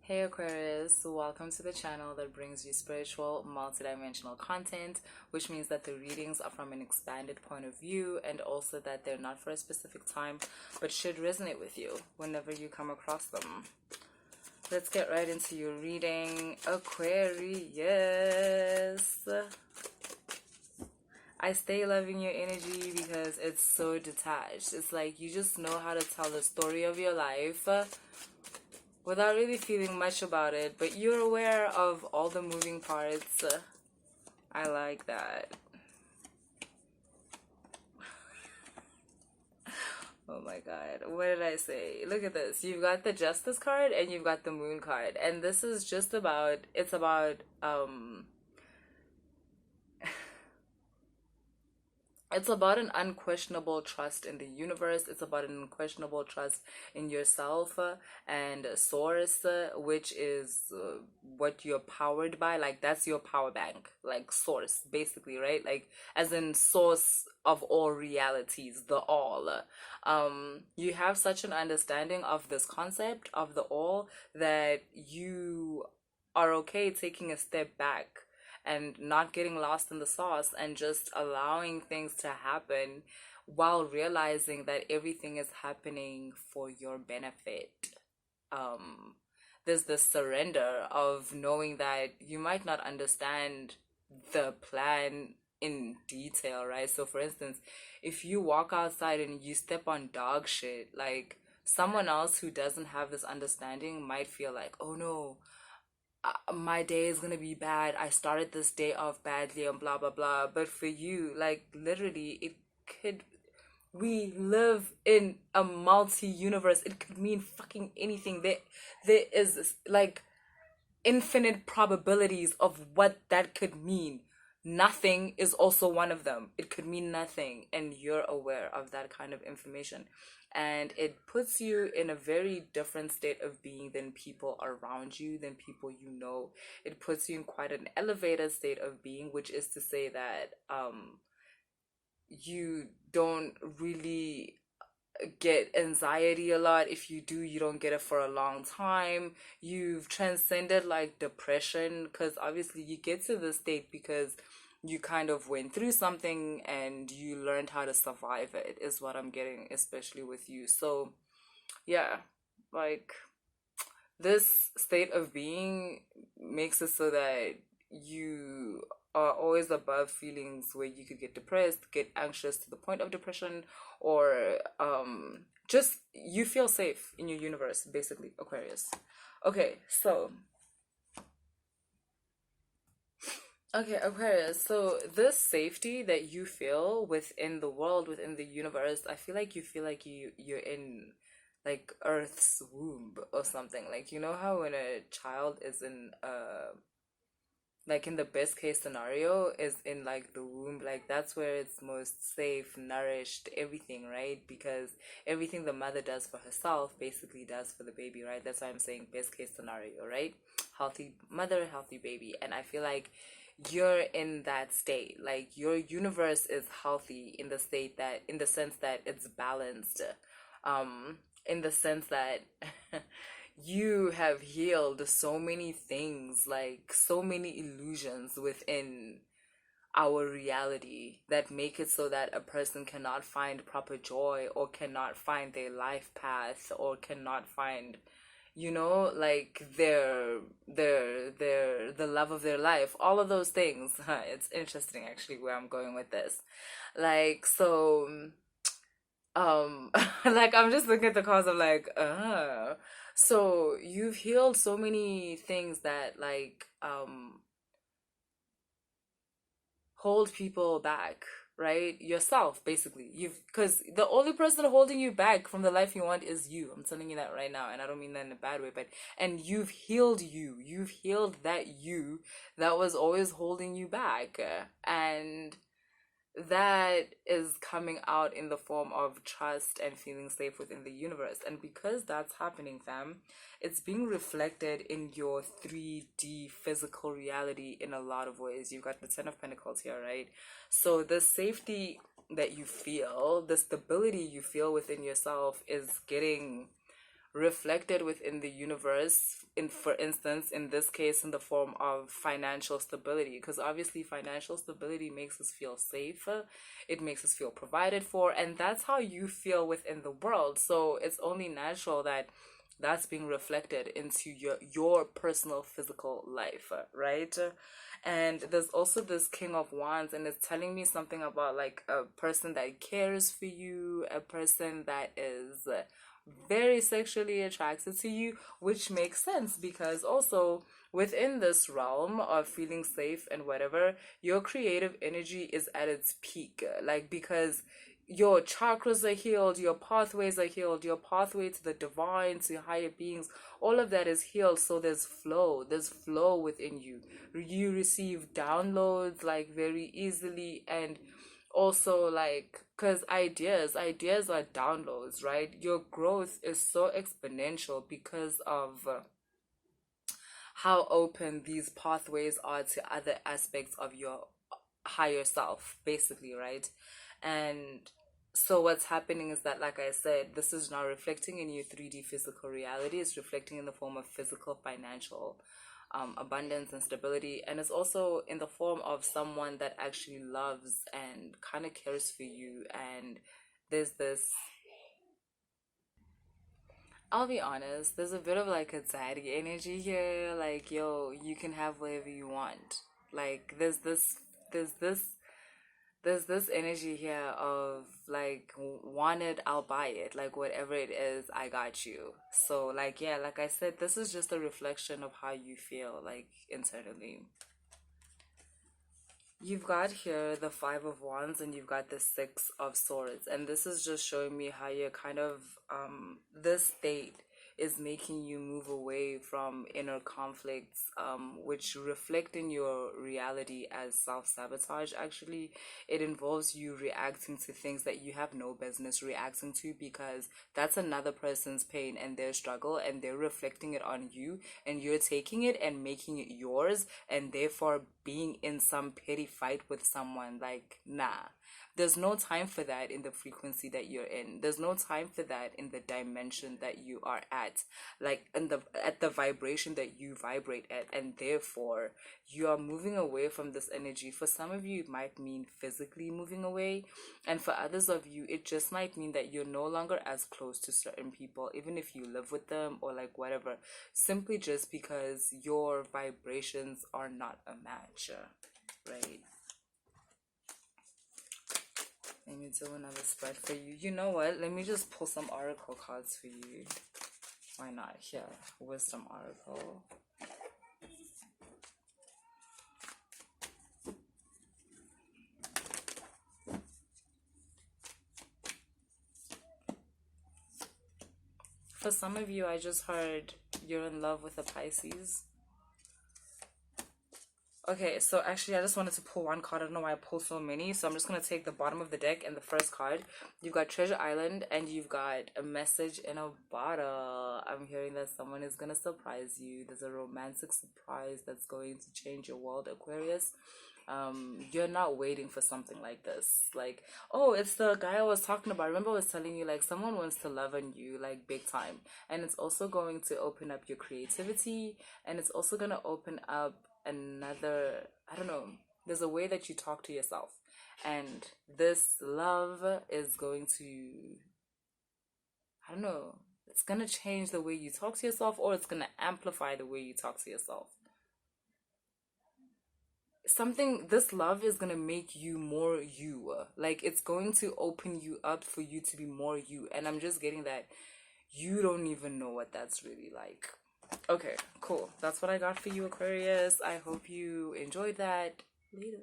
Hey Aquarius, welcome to the channel that brings you spiritual, multidimensional content, which means that the readings are from an expanded point of view and also that they're not for a specific time but should resonate with you whenever you come across them. Let's get right into your reading, Aquarius. I stay loving your energy because it's so detached. It's like you just know how to tell the story of your life without really feeling much about it, but you're aware of all the moving parts. I like that. Oh my god, what did I say? Look at this. You've got the Justice card and you've got the Moon card. And this is just about, it's about, it's about an unquestionable trust in the universe. It's about an unquestionable trust in yourself and source, which is what you're powered by. Like, that's your power bank, like source, basically, right? Like, as in source of all realities, the all. You have such an understanding of this concept of the all that you are okay taking a step back and not getting lost in the sauce and just allowing things to happen while realizing that everything is happening for your benefit. There's this surrender of knowing that you might not understand the plan in detail, right? So for instance, if you walk outside and you step on dog shit, like someone else who doesn't have this understanding might feel like, oh no, my day is gonna be bad. I started this day off badly and blah blah blah. But for you, like literally, it could. We live in a multi-universe. It could mean fucking anything. There is like infinite probabilities of what that could mean. Nothing is also one of them. It could mean nothing, and you're aware of that kind of information. And it puts you in a very different state of being than people around you, than people you know. It puts you in quite an elevated state of being, which is to say that you don't really get anxiety a lot. If you do, you don't get it for a long time. You've transcended like depression, because obviously you get to this state because you kind of went through something and you learned how to survive it, is what I'm getting, especially with you. So yeah, like this state of being makes it so that you are always above feelings where you could get depressed, get anxious to the point of depression, or just you feel safe in your universe, basically, Aquarius. Okay, so Aquarius, so this safety that you feel within the world, within the universe, I feel like you're in like Earth's womb or something. Like, you know how when a child is in like in the best case scenario is in like the womb, like that's where it's most safe, nourished, everything, right? Because everything the mother does for herself basically does for the baby, right? That's why I'm saying best case scenario, right? Healthy mother, healthy baby. And I feel like you're in that state. Like your universe is healthy in the state that, in the sense that it's balanced, in the sense that you have healed so many things, like so many illusions within our reality that make it so that a person cannot find proper joy, or cannot find their life path, or cannot find, you know, like the love of their life, all of those things. It's interesting actually where I'm going with this. Like, so like I'm just looking at the cause of like so you've healed so many things that like hold people back, right? Yourself, basically. You've, because the only person holding you back from the life you want is you. I'm telling you that right now, and I don't mean that in a bad way, but and you've healed you. You've healed that you that was always holding you back. And that is coming out in the form of trust and feeling safe within the universe. And because that's happening, fam, it's being reflected in your 3D physical reality in a lot of ways. You've got the Ten of Pentacles here, right? So the safety that you feel, the stability you feel within yourself is getting reflected within the universe, in for instance, in this case, in the form of financial stability, because obviously financial stability makes us feel safe, it makes us feel provided for, and that's how you feel within the world. So it's only natural that that's being reflected into your personal physical life, right? And there's also this King of Wands, and it's telling me something about like a person that cares for you, a person that is very sexually attracted to you, which makes sense because also within this realm of feeling safe and whatever, your creative energy is at its peak. Like, because your chakras are healed, your pathways are healed, your pathway to the divine, to higher beings, all of that is healed. So there's flow within you. You receive downloads like very easily, and also like, because ideas are downloads, right? Your growth is so exponential because of how open these pathways are to other aspects of your higher self, basically, right? And so what's happening is that, like I said, this is now reflecting in your 3D physical reality. It's reflecting in the form of physical, financial abundance and stability, and it's also in the form of someone that actually loves and kind of cares for you. And there's this, I'll be honest, there's a bit of like a daddy energy here. Like, yo, you can have whatever you want. Like, there's this there's this energy here of like, want it, I'll buy it, like whatever it is, I got you. So like, yeah, like I said, this is just a reflection of how you feel like internally. You've got here the Five of Wands, and you've got the Six of Swords, and this is just showing me how you're kind of this state is making you move away from inner conflicts, which reflect in your reality as self-sabotage. Actually, it involves you reacting to things that you have no business reacting to, because that's another person's pain and their struggle, and they're reflecting it on you, and you're taking it and making it yours, and therefore being in some petty fight with someone. Like, nah, there's no time for that in the frequency that you're in. There's no time for that in the dimension that you are at, like in the at the vibration that you vibrate at, and therefore you are moving away from this energy. For some of you, it might mean physically moving away, and for others of you, it just might mean that you're no longer as close to certain people, even if you live with them or like whatever, simply just because your vibrations are not a match, right? Let me do another spread for you. You know what? Let me just pull some oracle cards for you. Why not? Here, wisdom oracle. For some of you, I just heard you're in love with a Pisces. Okay, so actually I just wanted to pull one card. I don't know why I pulled so many. So I'm just going to take the bottom of the deck and the first card. You've got Treasure Island, and you've got a message in a bottle. I'm hearing that someone is going to surprise you. There's a romantic surprise that's going to change your world, Aquarius. You're not waiting for something like this. Like, oh, it's the guy I was talking about. Remember I was telling you, like, someone wants to love on you, like, big time. And it's also going to open up your creativity, and it's also going to open up another, I don't know, there's a way that you talk to yourself, and this love is going to, I don't know, it's going to change the way you talk to yourself, or it's going to amplify the way you talk to yourself. Something, this love is going to make you more you, like it's going to open you up for you to be more you, and I'm just getting that you don't even know what that's really like. Okay, cool. That's what I got for you, Aquarius. I hope you enjoyed that. Later.